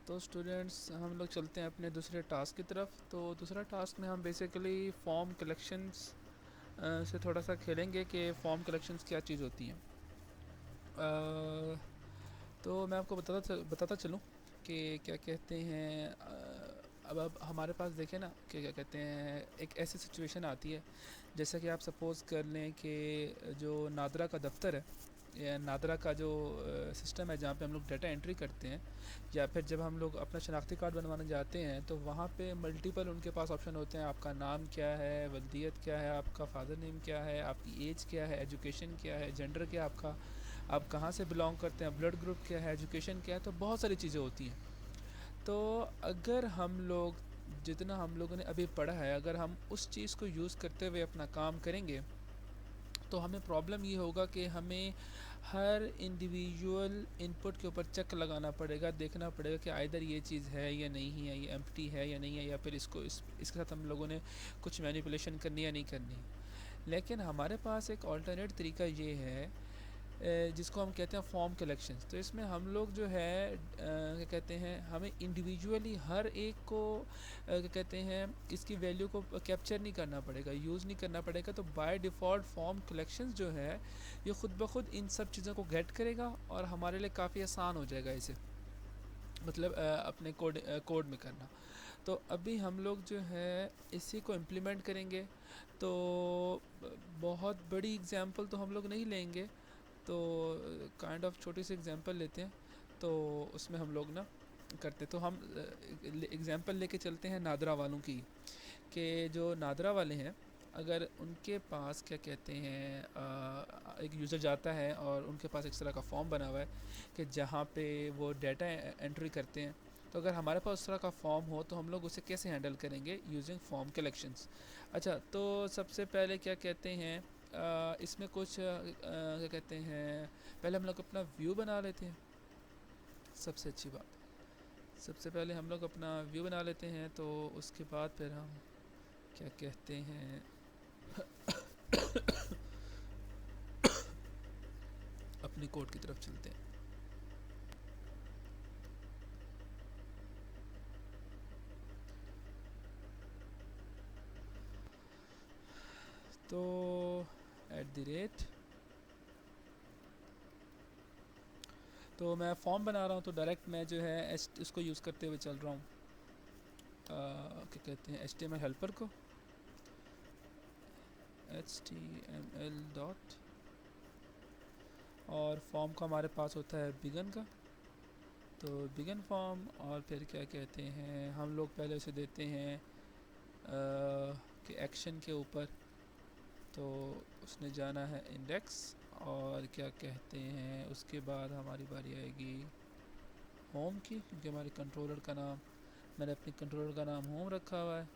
तो स्टूडेंट्स हम लोग चलते हैं अपने दूसरे टास्क की तरफ। तो दूसरा टास्क में हम बेसिकली फॉर्म कलेक्शंस से थोड़ा सा खेलेंगे कि फॉर्म कलेक्शंस क्या चीज़ होती हैं। तो मैं आपको बताता चलूँ कि क्या कहते हैं। अब हमारे पास देखें ना कि क्या कहते हैं, एक ऐसी सिचुएशन आती है जैसा कि आप सपोज़ कर लें कि जो नादरा का दफ्तर है या नादरा का जो सिस्टम है जहाँ पे हम लोग डाटा एंट्री करते हैं, या फिर जब हम लोग अपना शनाख्ती कार्ड बनवाने जाते हैं तो वहाँ पे मल्टीपल उनके पास ऑप्शन होते हैं। आपका नाम क्या है, वल्दियत क्या है, आपका फ़ादर नेम क्या है, आपकी एज क्या है, एजुकेशन क्या है, जेंडर क्या है आपका, आप कहाँ से बिलोंग करते हैं, ब्लड ग्रुप क्या है, एजुकेशन क्या है। तो बहुत सारी चीज़ें होती हैं। तो अगर हम लोग जितना हम लोगों ने अभी पढ़ा है, अगर हम उस चीज़ को यूज़ करते हुए अपना काम करेंगे तो हमें प्रॉब्लम ये होगा कि हमें हर इंडिविजुअल इनपुट के ऊपर चेक लगाना पड़ेगा, देखना पड़ेगा कि आइदर ये चीज़ है या नहीं है, ये एम्प्टी है या नहीं है, या फिर इसके साथ हम लोगों ने कुछ मैनिपुलेशन करनी या नहीं करनी। लेकिन हमारे पास एक ऑल्टरनेट तरीका ये है जिसको हम कहते हैं फॉर्म कलेक्शंस। तो इसमें हम लोग जो है क्या कहते हैं, हमें इंडिविजुअली हर एक को क्या कहते हैं, इसकी वैल्यू को कैप्चर नहीं करना पड़ेगा, यूज़ नहीं करना पड़ेगा। तो बाय डिफ़ॉल्ट फॉर्म कलेक्शंस जो है ये ख़ुद ब खुद इन सब चीज़ों को गेट करेगा और हमारे लिए काफ़ी आसान हो जाएगा इसे, मतलब अपने कोड में करना। तो अभी हम लोग जो है इसी को इम्प्लीमेंट करेंगे। तो बहुत बड़ी एग्जांपल तो हम लोग नहीं लेंगे, तो काइंड ऑफ छोटी सी एग्जांपल लेते हैं। तो उसमें हम लोग ना करते, तो हम एग्जांपल लेके चलते हैं नादरा वालों की। कि जो नादरा वाले हैं, अगर उनके पास क्या कहते हैं एक यूज़र जाता है और उनके पास एक तरह का फॉर्म बना हुआ है कि जहाँ पे वो डाटा एंट्री करते हैं। तो अगर हमारे पास उस तरह का फॉर्म हो तो हम लोग उसे कैसे हैंडल करेंगे यूजिंग फॉर्म कलेक्शंस। अच्छा, तो सबसे पहले क्या कहते हैं, इसमें कुछ क्या कहते हैं, पहले हम लोग अपना व्यू बना लेते हैं। सबसे अच्छी बात, सबसे पहले हम लोग अपना व्यू बना लेते हैं। तो उसके बाद फिर हम क्या कहते हैं अपनी कोड की तरफ चलते हैं। तो एट द रेट, तो मैं फॉर्म बना रहा हूँ तो डायरेक्ट मैं जो है इसको यूज़ करते हुए चल रहा हूँ, क्या कहते हैं, HTML हेल्पर को, HTML डॉट, और फॉर्म का हमारे पास होता है बिगन का। तो बिगन फॉर्म, और फिर क्या कहते हैं हम लोग पहले उसे देते हैं कि एक्शन के ऊपर। तो उसने जाना है इंडेक्स, और क्या कहते हैं उसके बाद हमारी बारी आएगी होम की, क्योंकि हमारे कंट्रोलर का नाम, मैंने अपने कंट्रोलर का नाम होम रखा हुआ है।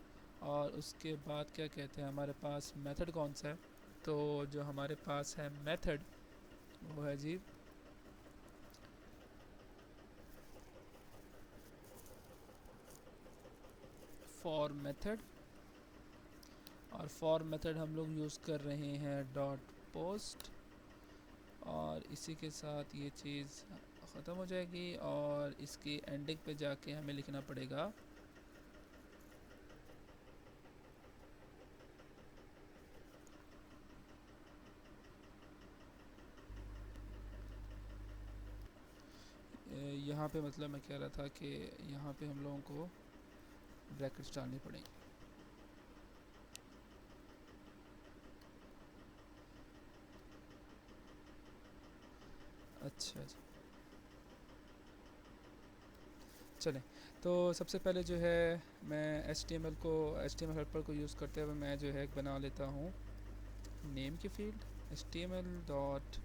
और उसके बाद क्या कहते हैं हमारे पास मेथड कौन सा है। तो जो हमारे पास है मेथड वो है जी फॉर मेथड, और फॉर मेथड हम लोग यूज़ कर रहे हैं डॉट पोस्ट। और इसी के साथ ये चीज़ ख़त्म हो जाएगी, और इसकी एंडिंग पे जाके हमें लिखना पड़ेगा यहाँ पे, मतलब मैं कह रहा था कि यहाँ पे हम लोगों को ब्रैकेट्स डालनी पड़ेंगी। अच्छा जी, चलें। तो सबसे पहले जो है मैं HTML हेल्पर को यूज़ करते हुए मैं जो है बना लेता हूँ नेम की फील्ड, HTML डॉट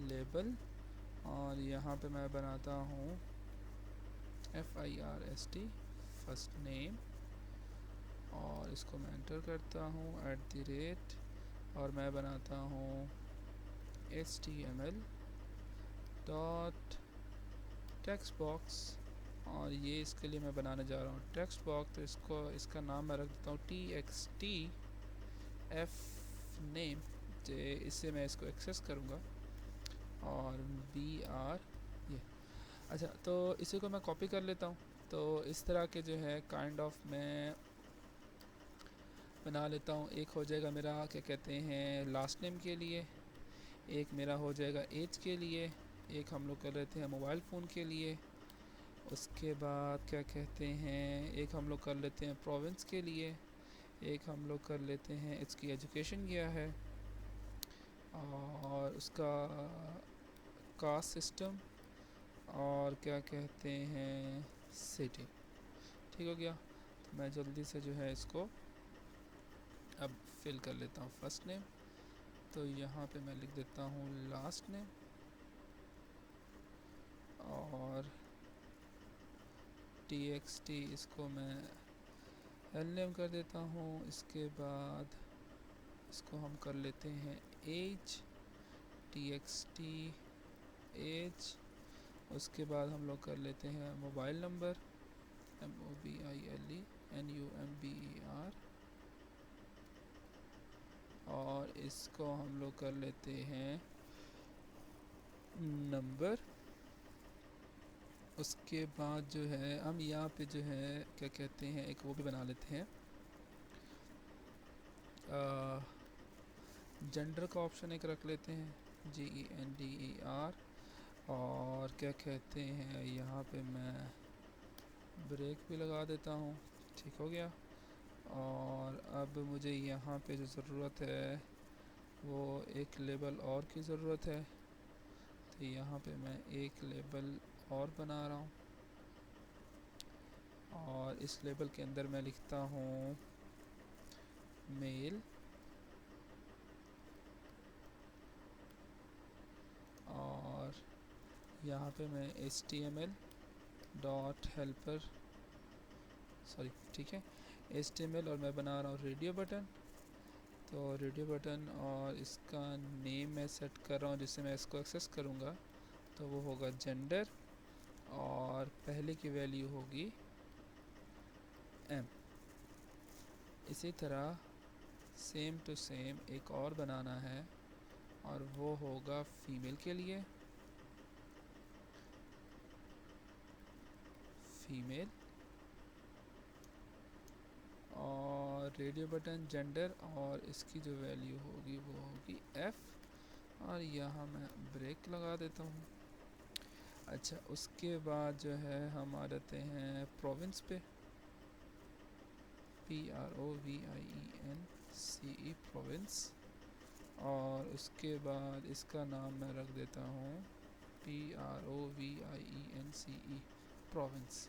लेबल, और यहाँ पे मैं बनाता हूँ FIRST फर्स्ट नेम, और इसको मैं एंटर करता हूँ एट द रेट, और मैं बनाता हूँ HTML डॉट टेक्स्ट बॉक्स, और ये इसके लिए मैं बनाने जा रहा हूँ टेक्स्ट बॉक्स। तो इसका नाम मैं रख देता हूँ TXT F नेम, इससे मैं इसको एक्सेस करूँगा, और BR ये। अच्छा, तो इसी को मैं कॉपी कर लेता हूँ। तो इस तरह के जो है काइंड ऑफ मैं बना लेता हूँ। एक हो जाएगा मेरा क्या कहते हैं लास्ट नेम के लिए, एक मेरा हो जाएगा एज के लिए, एक हम लोग कर लेते हैं मोबाइल फ़ोन के लिए, उसके बाद क्या कहते हैं एक हम लोग कर लेते हैं प्रोविंस के लिए, एक हम लोग कर लेते हैं इसकी एजुकेशन क्या है, और उसका कास्ट सिस्टम, और क्या कहते हैं सिटी। ठीक हो गया। तो मैं जल्दी से जो है इसको अब फिल कर लेता हूँ। फर्स्ट नेम, तो यहाँ पे मैं लिख देता हूँ लास्ट नेम, और txt इसको मैं एल नेम कर देता हूँ। इसके बाद इसको हम कर लेते हैं एज, txt एज। उसके बाद हम लोग कर लेते हैं मोबाइल नंबर, MOBILENUMBER, और इसको हम लोग कर लेते हैं नंबर। उसके बाद जो है हम यहाँ पे जो है क्या कहते हैं एक वो भी बना लेते हैं, जेंडर का ऑप्शन एक रख लेते हैं, GENDER। और क्या कहते हैं यहाँ पे मैं ब्रेक भी लगा देता हूँ। ठीक हो गया। और अब मुझे यहाँ पे जो ज़रूरत है वो एक लेबल और की ज़रूरत है, तो यहाँ पे मैं एक लेबल और बना रहा हूँ, और इस लेबल के अंदर मैं लिखता हूँ मेल, और यहाँ पे मैं HTML डॉट हेल्पर, सॉरी ठीक है HTML, और मैं बना रहा हूँ रेडियो बटन। तो रेडियो बटन, और इसका नेम मैं सेट कर रहा हूँ जिससे मैं इसको एक्सेस करूँगा, तो वो होगा जेंडर, और पहले की वैल्यू होगी M। इसी तरह सेम टू सेम एक और बनाना है, और वो होगा फीमेल के लिए, फीमेल, और रेडियो बटन जेंडर, और इसकी जो वैल्यू होगी वो होगी F, और यहाँ मैं ब्रेक लगा देता हूँ। अच्छा, उसके बाद जो है हम आ जाते हैं प्रोविंस पे, PROVINCE प्रोविंस, और उसके बाद इसका नाम मैं रख देता हूँ PROVINCE प्रोविंस।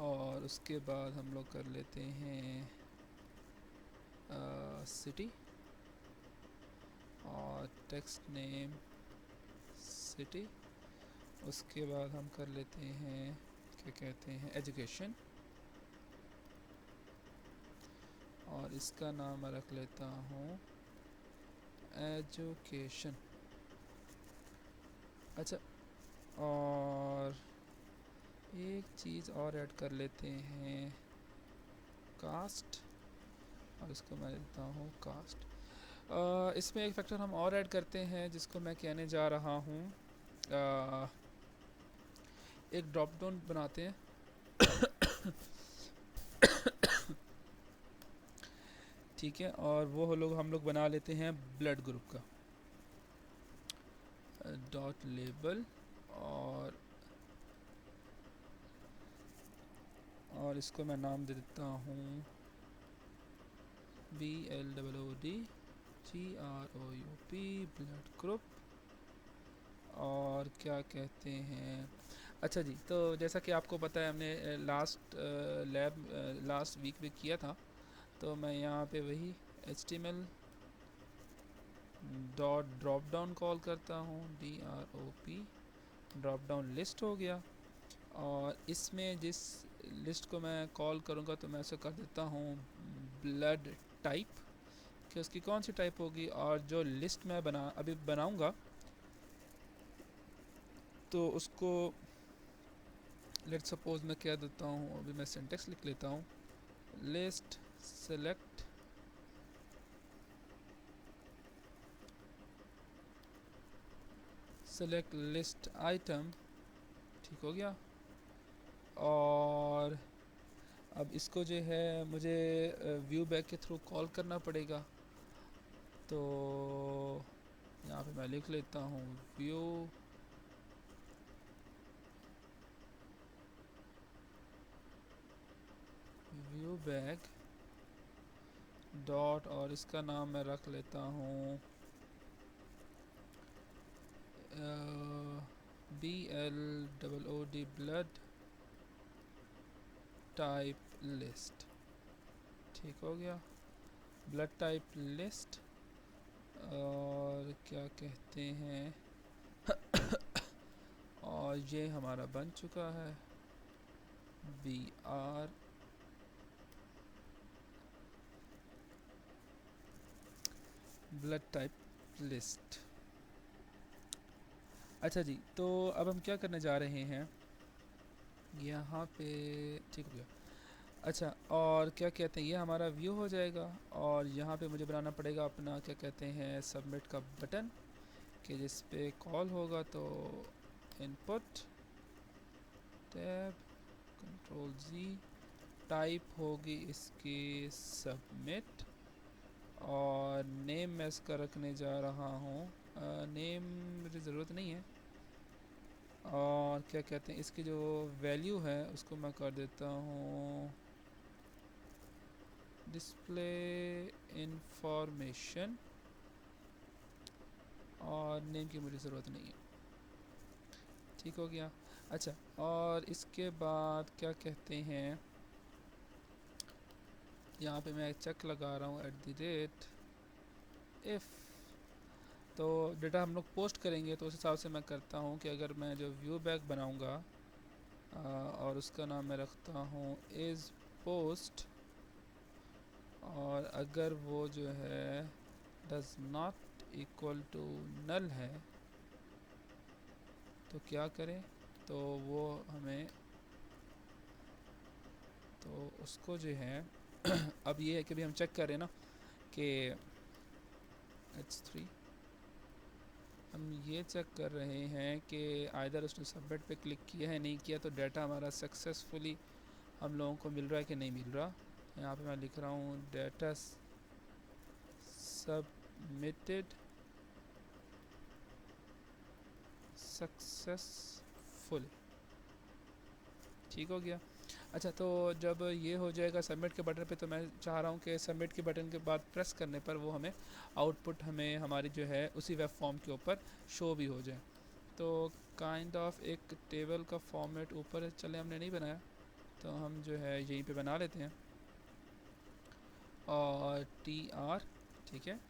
और उसके बाद हम लोग कर लेते हैं सिटी, और टेक्स्ट नेम सिटी। उसके बाद हम कर लेते हैं क्या कहते हैं एजुकेशन, और इसका नाम मैं रख लेता हूँ एजुकेशन। अच्छा, और एक चीज़ और ऐड कर लेते हैं कास्ट, और इसको मैं देता हूँ कास्ट। इसमें एक फैक्टर हम और ऐड करते हैं जिसको मैं कहने जा रहा हूँ, एक ड्रॉप डाउन बनाते हैं ठीक है, और वो लोग हम लोग बना लेते हैं ब्लड ग्रुप का, डॉट लेबल, और इसको मैं नाम दे देता हूँ BLOODGROUP ब्लड ग्रुप। और क्या कहते हैं, अच्छा जी, तो जैसा कि आपको पता है हमने लास्ट वीक भी किया था, तो मैं यहाँ पे वही HTML dot drop down call करता हूँ, DROP ड्रॉप डाउन लिस्ट हो गया। और इसमें जिस लिस्ट को मैं कॉल करूँगा तो मैं ऐसे कर देता हूँ ब्लड टाइप, कि उसकी कौन सी टाइप होगी, और जो लिस्ट मैं अभी बनाऊँगा तो उसको लेट सपोज मैं क्या देता हूँ, अभी मैं सिंटेक्स लिख लेता हूँ, list select select list item, ठीक हो गया। और अब इसको जो है मुझे व्यू बैक के थ्रू कॉल करना पड़ेगा। तो यहाँ पे मैं लिख लेता हूँ व्यू बैक डॉट, और इसका नाम मैं रख लेता हूँ BLOOD ब्लड टाइप लिस्ट, ठीक हो गया, ब्लड टाइप लिस्ट। और क्या कहते हैं और ये हमारा बन चुका है BR ब्लड टाइप लिस्ट। अच्छा जी, तो अब हम क्या करने जा रहे हैं यहाँ पे, ठीक हो गया। अच्छा, और क्या कहते हैं ये हमारा व्यू हो जाएगा, और यहाँ पे मुझे बनाना पड़ेगा अपना क्या कहते हैं सबमिट का बटन, कि जिस पे कॉल होगा। तो इनपुट टैब कंट्रोल जी, टाइप होगी इसकी सबमिट, और नेम मैं इसका रखने जा रहा हूँ, नेम मेरी ज़रूरत नहीं है। और क्या कहते हैं इसकी जो वैल्यू है उसको मैं कर देता हूँ डिस्प्ले इंफॉर्मेशन, और नेम की मुझे ज़रूरत नहीं है, ठीक हो गया। अच्छा, और इसके बाद क्या कहते हैं यहाँ पे मैं चेक लगा रहा हूँ @ इफ़, तो डेटा हम लोग पोस्ट करेंगे तो उस हिसाब से मैं करता हूँ कि अगर मैं जो व्यू बैक बनाऊँगा और उसका नाम मैं रखता हूँ इज़ पोस्ट, और अगर वो जो है does not equal to null है तो क्या करें, तो वो हमें, तो उसको जो है अब ये है कि भी हम चेक करें ना कि H3 हम ये चेक कर रहे हैं कि आइदर उसने सबमिट पे क्लिक किया है नहीं किया, तो डाटा हमारा सक्सेसफुली हम लोगों को मिल रहा है कि नहीं मिल रहा। यहाँ पे मैं लिख रहा हूँ डाटा सबमिटेड सक्सेसफुल, ठीक हो गया। अच्छा, तो जब ये हो जाएगा सबमिट के बटन पे, तो मैं चाह रहा हूँ कि सबमिट के बटन के बाद प्रेस करने पर वो हमें आउटपुट हमें हमारी जो है उसी वेब फॉर्म के ऊपर शो भी हो जाए। तो काइंड ऑफ एक टेबल का फॉर्मेट ऊपर चले हमने नहीं बनाया, तो हम जो है यहीं पे बना लेते हैं, और TR, ठीक है।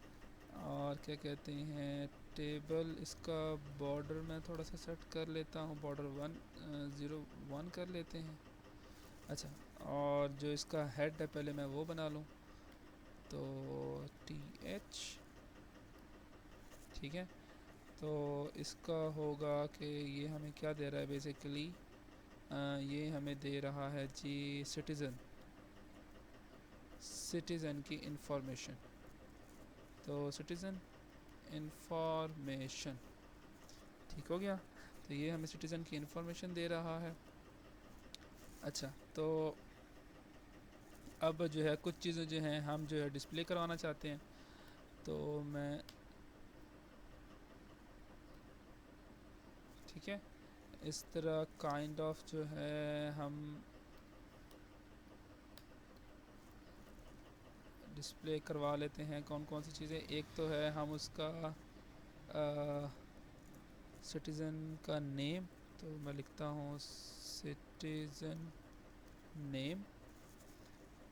और क्या कहते हैं टेबल, इसका बॉर्डर मैं थोड़ा सा सेट कर लेता हूँ, बॉर्डर 101 कर लेते हैं। अच्छा, और जो इसका हेड है पहले मैं वो बना लूँ, तो TH, ठीक है। तो इसका होगा कि ये हमें क्या दे रहा है बेसिकली, ये हमें दे रहा है जी सिटीज़न की इंफॉर्मेशन, तो सिटीज़न इंफॉर्मेशन, ठीक हो गया। तो ये हमें सिटीज़न की इंफॉर्मेशन दे रहा है। अच्छा, तो अब जो है कुछ चीज़ें जो हैं हम जो है डिस्प्ले करवाना चाहते हैं, तो मैं, ठीक है, इस तरह काइंड ऑफ जो है हम डिस्प्ले करवा लेते हैं। कौन कौन सी चीज़ें, एक तो है हम उसका सिटीज़न का नेम, तो मैं लिखता हूँ सिटीज़न नेम,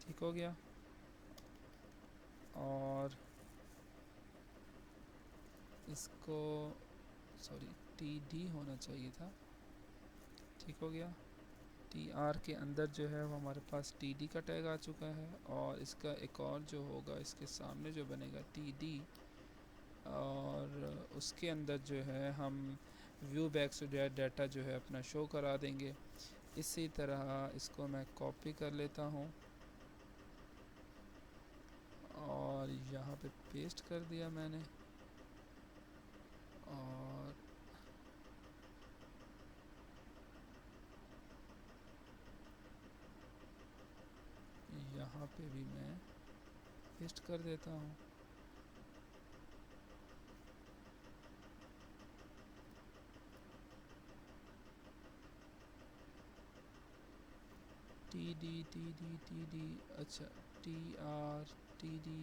ठीक हो गया। और इसको सॉरी TD होना चाहिए था, ठीक हो गया। TR के अंदर जो है वो हमारे पास TD का टैग आ चुका है, और इसका एक और जो होगा इसके सामने जो बनेगा TD, और उसके अंदर जो है हम व्यू बैक से डाटा जो है अपना शो करा देंगे। इसी तरह इसको मैं कॉपी कर लेता हूँ और यहाँ पे पेस्ट कर दिया मैंने, और पे भी मैं पेस्ट कर देता हूँ। टी डी, अच्छा, टी आर टी डी,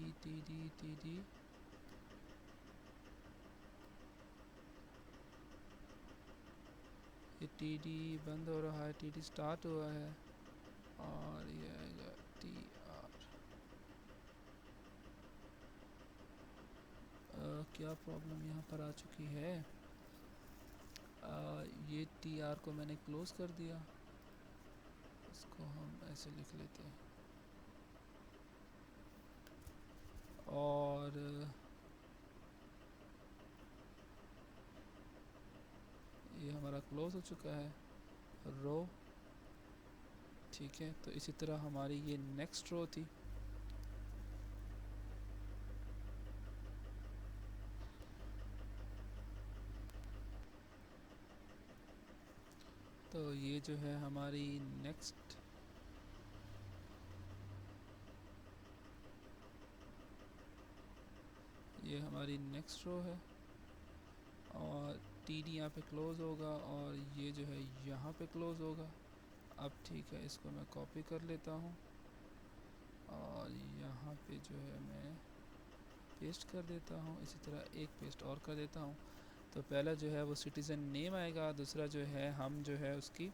ये टी डी बंद हो रहा है, टी डी स्टार्ट हुआ है, और ये आएगा टी आर। क्या प्रॉब्लम यहाँ पर आ चुकी है, ये टी आर को मैंने क्लोज कर दिया, इसको हम ऐसे लिख लेते हैं, और ये हमारा क्लोज हो चुका है रो। ठीक है, तो इसी तरह हमारी ये नेक्स्ट रो थी। तो ये जो है हमारी नेक्स्ट, ये हमारी नेक्स्ट रो है, और टी डी यहाँ पे क्लोज़ होगा, और ये जो है यहाँ पे क्लोज़ होगा। अब ठीक है, इसको मैं कॉपी कर लेता हूँ, और यहाँ पे जो है मैं पेस्ट कर देता हूँ। इसी तरह एक पेस्ट और कर देता हूँ। तो पहला जो है वो सिटीज़न नेम आएगा, दूसरा जो है हम जो है उसकी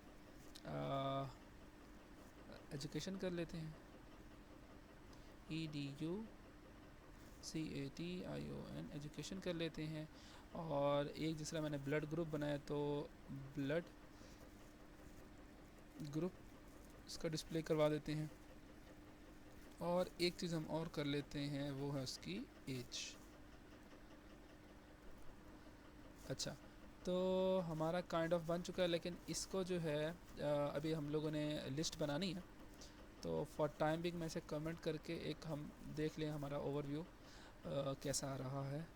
एजुकेशन कर लेते हैं, EDUCATION एजुकेशन कर लेते हैं। और एक दूसरा मैंने ब्लड ग्रुप बनाया, तो ब्लड ग्रुप इसका डिस्प्ले करवा देते हैं। और एक चीज़ हम और कर लेते हैं, वो है उसकी एज। अच्छा, तो हमारा काइंड ऑफ बन चुका है, लेकिन इसको जो है अभी हम लोगों ने लिस्ट बनानी है। तो फॉर टाइम बिंग मैं इसे कमेंट करके एक हम देख लें हमारा ओवरव्यू कैसा आ रहा है।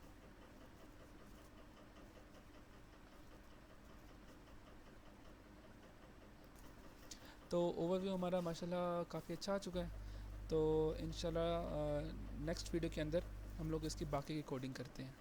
तो ओवरव्यू हमारा माशाल्लाह काफ़ी अच्छा आ चुका है। तो इंशाल्लाह नेक्स्ट वीडियो के अंदर हम लोग इसकी बाकी की कोडिंग करते हैं।